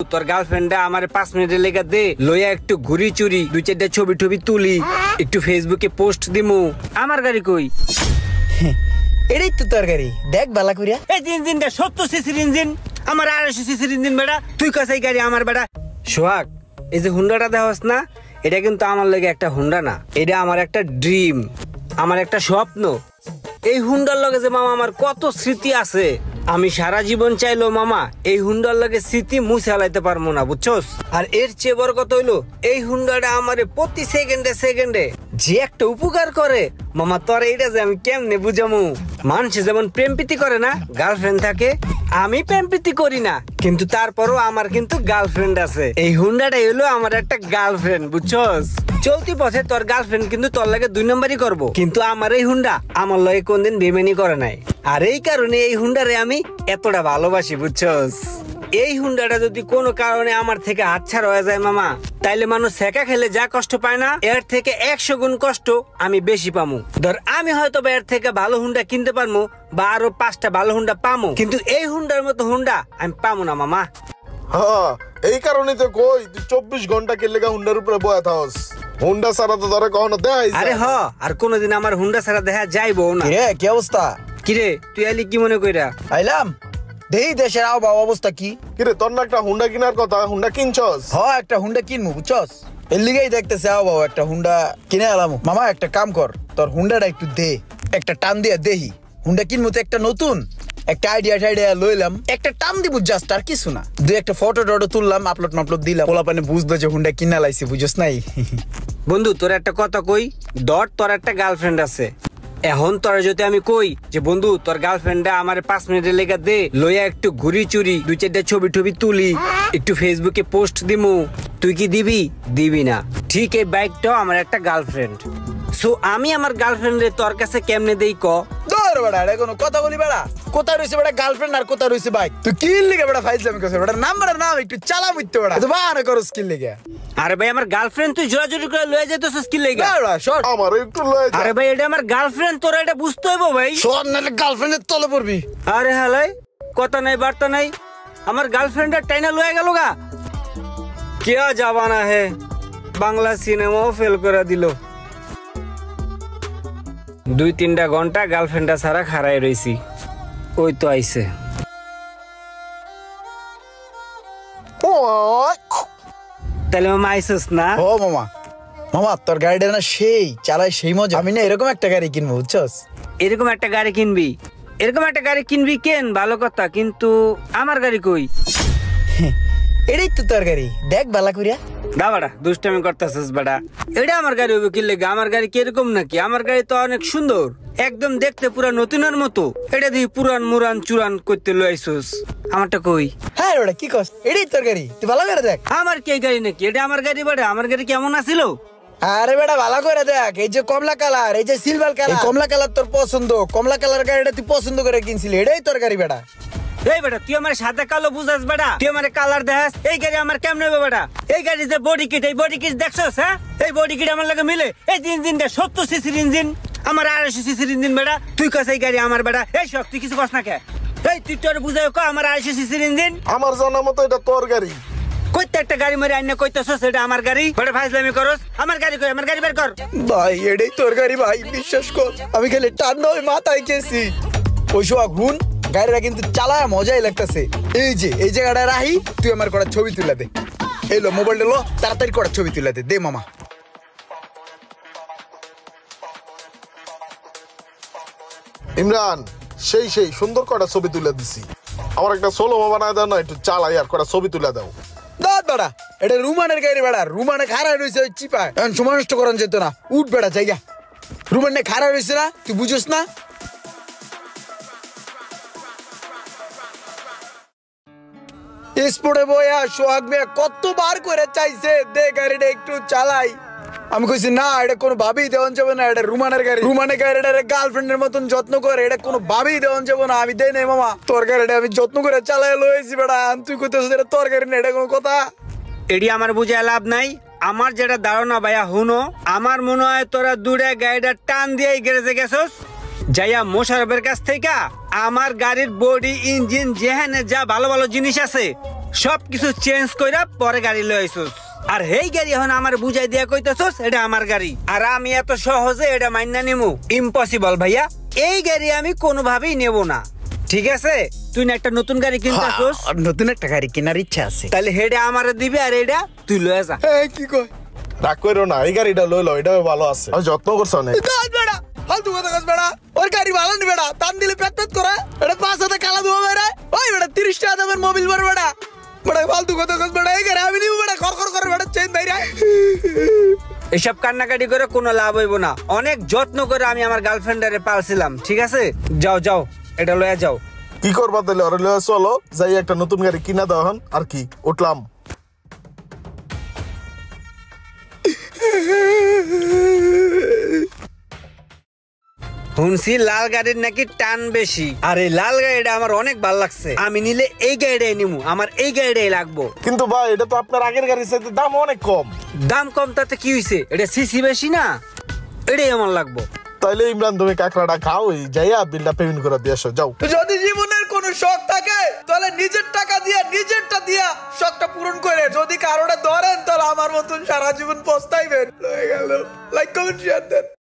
তোর গার্লফ্রেন্ডটা আমার 5 মিনিটের লেগে দে, লইয়া একটু ঘুরি চুরি 2-4টা ছবি টবি তুলি, একটু ফেসবুকে পোস্ট দিমু। আমার গাড়ি কই? এটাই তো তোর গাড়ি, দেখ বালা করিয়া। এই ইঞ্জিনটা 70 সিসির ইঞ্জিন, আমার 250 সিসির ইঞ্জিন বেটা। তুই কাছে গাড়ি আমার বেটা। সোহাগ, এই যে হুন্ডাটা দেখাস না, এটা কিন্তু আমার লাগে একটা হুন্ডা না, এটা আমার একটা ড্রিম, আমার একটা স্বপ্ন। এই হুন্ডার লগে যে মামা আমার কত স্মৃতি আছে, আমি সারা জীবন চাইলো মামা এই হুন্ডার লগে স্মৃতি মুছে হালাইতে পারবো না, বুঝছস? আর এর চেয়ে বড় কথা হইলো, এই হুন্ডাটা আমারে প্রতি সেকেন্ডে যে একটা উপকার করে মামা, তোর এইটা যে আমি কেমনে বুঝামু। মানুষ যেমন প্রেম প্রীতি করে না, গার্লফ্রেন্ড থাকে, আমি প্রেম প্রীতি করি না, কিন্তু তারপরও আমার কিন্তু গার্লফ্রেন্ড আছে। এই হুন্ডাটাই হলো আমার একটা গার্লফ্রেন্ড, বুঝছস? চলতি পথে তোর গার্লফ্রেন্ড কিন্তু তোর লাগে 2 নম্বরই করবো, কিন্তু আমার এই হুন্ডা আমার লগে কোনদিন বেমানি করে নাই। আর এই কারণে এই হুন্ডারে আমি এতটা ভালোবাসি, বুঝছস? এই হুন্ডাটা যদি কোনো কারণে আমার থেকে হাতছাড়া হয়ে যায় মামা, তাইলে মানুষ সেকা খেলে যা কষ্ট পায় না, এর থেকে 100 গুণ কষ্ট আমি বেশি পামু। ধর আমি হয়তো এর থেকে ভালো হুন্ডা কিনতে পারবো বা আরো 5টা ভালো হুন্ডা পামু, কিন্তু এই হুন্ডার মতো হুন্ডা আমি পামু না মামা। হ্যাঁ, এই কারণে তো কই তুই 24 ঘন্টা কে লেগা হুন্ডার উপরে বয়া থাকস। হুন্ডা ছাড়া তো ধরে কখনো দেখাই। আরে হ, আর কোনোদিন আমার হুন্ডা ছাড়া দেখা যাইবো না। রে কি অবস্থা? কিরে তুই আইলি কি মনে কইরা? আইলাম দেই দেশের আবহাওয়া অবস্থা কি। কিরে তোর না একটা হুন্ডা কেনার কথা, হুন্ডা কিনছস? হ্যাঁ, একটা হুন্ডা কিনবো, বুঝছস? এর লিগেই দেখতেছে আবহাওয়া একটা হুন্ডা কিনে আলাম। মামা একটা কাম কর, তোর হুন্ডাটা একটু দে, একটা টান দিয়া দেহি। হুন্ডা কিনবো তো একটা নতুন, একটা আইডিয়া লইলাম, একটা টান দিব জাস্ট, আর কিছু না। 2-1টা ফটো টটো তুললাম, আপলোড দিলাম, পোলাপানে বুঝতো যে হুন্ডা কিনা লাইছি, বুঝছস নাই? বন্ধু তোর একটা কথা কই, ডট তোর একটা গার্লফ্রেন্ড আছে। এখন তোর যদি আমি কই যে বন্ধু তোর গার্লফ্রেন্ডটা আমার 5 মিনিটের লেগে দে, লইয়া একটু ঘুরি চুরি 2-4টা ছবি টবি তুলি, একটু ফেসবুকে পোস্ট দিমু, তুই কি দিবি? দিবি না। ঠিক এই বাইকটাও আমার একটা গার্লফ্রেন্ড। সো আমি আমার গার্লফ্রেন্ডে তোর কাছে কেমনে দেই ক? ধর বেড়া, এটা কোনো কথা বলি বেড়া? কোথায় রয়েছে বেড়া গার্লফ্রেন্ড আর কোথায় রয়েছে বাইক? তুই কি লিগে বেড়া ফাইজলামি করছিস বেড়া? নাম্বারের নাম একটু চালা মুইতে বেড়া, তো বাহানা করস কি লিগে? আরে ভাই আমার গার্লফ্রেন্ড তুই জোরাজুরি করে লয়ে যাইতেছিস কি লিগে? বেড়া শট আমার একটু লয়ে যা। আরে ভাই এটা আমার গার্লফ্রেন্ড, তোরা এটা বুঝতে হইব ভাই। শট নালে গার্লফ্রেন্ডের তলে পড়বি। আরে হালাই, কথা নাই বার্তা নাই, আমার গার্লফ্রেন্ডের টাইনা লয়ে গেল গা। কিয়া জামানা হে, বাংলা সিনেমাও ফেল করে দিল। 2-3টা ঘন্টা গার্লফ্রেন্ডটা ছাড়া খাড়াই রইছি, ওই তো আইছে। তাহলে মামা আইসস না? ও মামা, মামা তোর গাড়িটা না সেই চালায় সেই মজা। আমি না এরকম একটা গাড়ি কিনবো, বুঝছস? এরকম একটা গাড়ি কিনবি? এরকম একটা গাড়ি কিনবি কেন, ভালো কথা, কিন্তু আমার গাড়ি কই? এটাই তো তোর গাড়ি, দেখ বালা করিয়া। দা বাড়া দুষ্টামি করতেছিস বেটা, এটা আমার গাড়ি হবে কি লেগে? আমার গাড়ি কিরকম নাকি? আমার গাড়ি তো অনেক সুন্দর, একদম দেখতে পুরা নতুনের মতো। এটা দিয়ে পুরান মুরান চুরান করতে লইছিস, আমারটা কই? হ্যাঁ ওটা কি কস, এটাই তোর গাড়ি, তুই ভালো করে দেখ। আমার কি গাড়ি নাকি? এটা আমার গাড়ি বেটা, আমার গাড়ি কেমন আছিল? আরে বেটা ভালো করে দেখ, এই যে কমলা কালার, এই যে সিলভার কালার, কমলা কালার তোর পছন্দ, কমলা কালার গাড়িটা তুই পছন্দ করে কিনছিলি, এটাই তোর গাড়ি বেটা। এই বেটা তুই আমার সাদা কালো বুঝাস বেটা, তুই আমার কালার দেখাস, এই গাড়ি আমার কেমন হবে বেটা? এই গাড়ি যে বডি কিট, এই বডি কিট দেখছস? হ্যাঁ, এই বডি কিট আমার লাগে মিলে? এই ইঞ্জিনটা 70 সিসির ইঞ্জিন, আমার 250 সিসির ইঞ্জিন বেটা। তুই কাছে এই গাড়ি আমার বেটা, এই সব তুই কিছু কস না কে? এই তুই তোর বুঝাই ক আমার 250 সিসির ইঞ্জিন? আমার জানা মতো এটা তোর গাড়ি। কইতে একটা গাড়ি মারি আইনা কইতেছস এটা আমার গাড়ি? বড় ফাইজলামি করস। আমার গাড়ি কই? আমার গাড়ি বের কর। ভাই এটাই তোর গাড়ি ভাই, বিশ্বাস কর, আমি খালি টান নয় মাথায় গেছি। ওই সোয়া ঘুন, গাড়িটা কিন্তু চালায় মজাই লাগতেছে। এই যে এই জায়গাটা রাহি, তুই আমার কটা ছবি তুলে দে। এলো মোবাইলটা লো, তাড়াতাড়ি কটা ছবি তুলে দে, দে মামা। ইমরান, সেই সুন্দর কটা ছবি তুলে দিছি। আমার একটা সোলো বানায় দাও না, একটু চালাই আর কটা ছবি তুলে দাও। দাঁত বেড়া, এটা রুমানের গাড়ি বেড়া, রুমানে খাড়া রয়েছে ওই চিপায়, এখন সময় নষ্ট করান যেত না। উঠ বেড়া জায়গা, রুমানে খাড়া রয়েছে না, তুই বুঝোস না? স্পোর্টে বইয়া সোহাগ মিয়া কতবার করে চাইছে দে গাড়িটা একটু চালাই। আমি কইছি না, এটা কোনো ভাবেই দেওয়ান যাবে না, এটা রুমানের গাড়ি, রুমানের গাড়িটা গার্লফ্রেন্ডের মতন যত্ন করে, এটা কোনো ভাবেই দেওয়ান যাবে না। আমি দেই নাই মামা, তোর গাড়িটা আমি যত্ন করে চালাই লয়েছি বেড়া, তুই কইতেছিস এটা তোর গাড়ি না, এটা কোনো কথা? এডি আমার বুঝে লাভ নাই। আমার যেটা ধারণা ভাইয়া হুনো, আমার মনে হয় তোরা দূরে গাড়িটা টান দিয়ে গ্যারেজে গেছস, যাইয়া মোশারফের কাছ থেকে আমার গাড়ির বডি ইঞ্জিন যেখানে যা ভালো ভালো জিনিস আছে সবকিছু চেঞ্জ কইরা পরে গাড়ি লই আইছস। আর হেই গাড়ি এখন আমার বুঝাই দিয়া কইতাছস এটা আমার গাড়ি, আর আমি এত সহজে এটা মাইনা নিমু? ইম্পসিবল ভাইয়া, এই গাড়ি আমি কোনোভাবেই নেব না। ঠিক আছে, তুই না একটা নতুন গাড়ি কিনতাছস? নতুন একটা গাড়ি কেনার ইচ্ছা আছে। তাহলে হেডে আমারে দিবি আর এটা তুই লয়ে যা। কি কয়? রাগ করো না, এই গাড়িটা লই লো, এটা ভালো আছে, আমি যত্ন করছো অনেক। বেড়া ফালতু কথা কস বেড়া, ওর গাড়ি ভালো নি বেড়া, টান দিলে পেট পেট করে এটা 5 কালা দুয়া বেড়া। ওই বেড়া 30 টাকা দামের মোবিল মার বেড়া, বেড়া ফালতু কথা কস বেড়া, এই গাড়ি আমি নিব বেড়া, খর খর করে বেড়া চেন বাইরা। এসব কান্নাকাটি করে কোনো লাভ হইব না। অনেক যত্ন করে আমি আমার গার্লফ্রেন্ডারে পালছিলাম। ঠিক আছে, যাও যাও, এটা লয়ে যাও। কি করবা তাহলে? ওরে লয়ে চলো, যাই একটা নতুন গাড়ি কিনা দাও এখন। আর কি, উঠলাম। শুনছি লাল গাড়ির নাকি টান বেশি, আর এই লাল গাড়িটা আমার অনেক ভালো লাগছে। আমি নিলে এই গাড়িটাই নিমু, আমার এই গাড়িটাই লাগবো। কিন্তু ভাই এটা তো আপনার আগের গাড়ির চাইতে দাম অনেক কম। দাম কম তাতে কি হইছে? এটা সিসি বেশি না, এটাই আমার লাগবো। তাইলে ইমরান তুমি কাঁকড়াটা খাও, যাইয়া বিলটা পেমেন্ট করে দিয়ে আসো, যাও। যদি জীবনের কোনো শখ থাকে তাহলে নিজের টাকা দিয়া নিজেরটা দিয়া শখটা পূরণ করে, যদি কারোটা ধরেন তাহলে আমার মতন সারা জীবন পস্তাইবেন। হয়ে গেল, লাইক কমেন্ট শেয়ার দেন।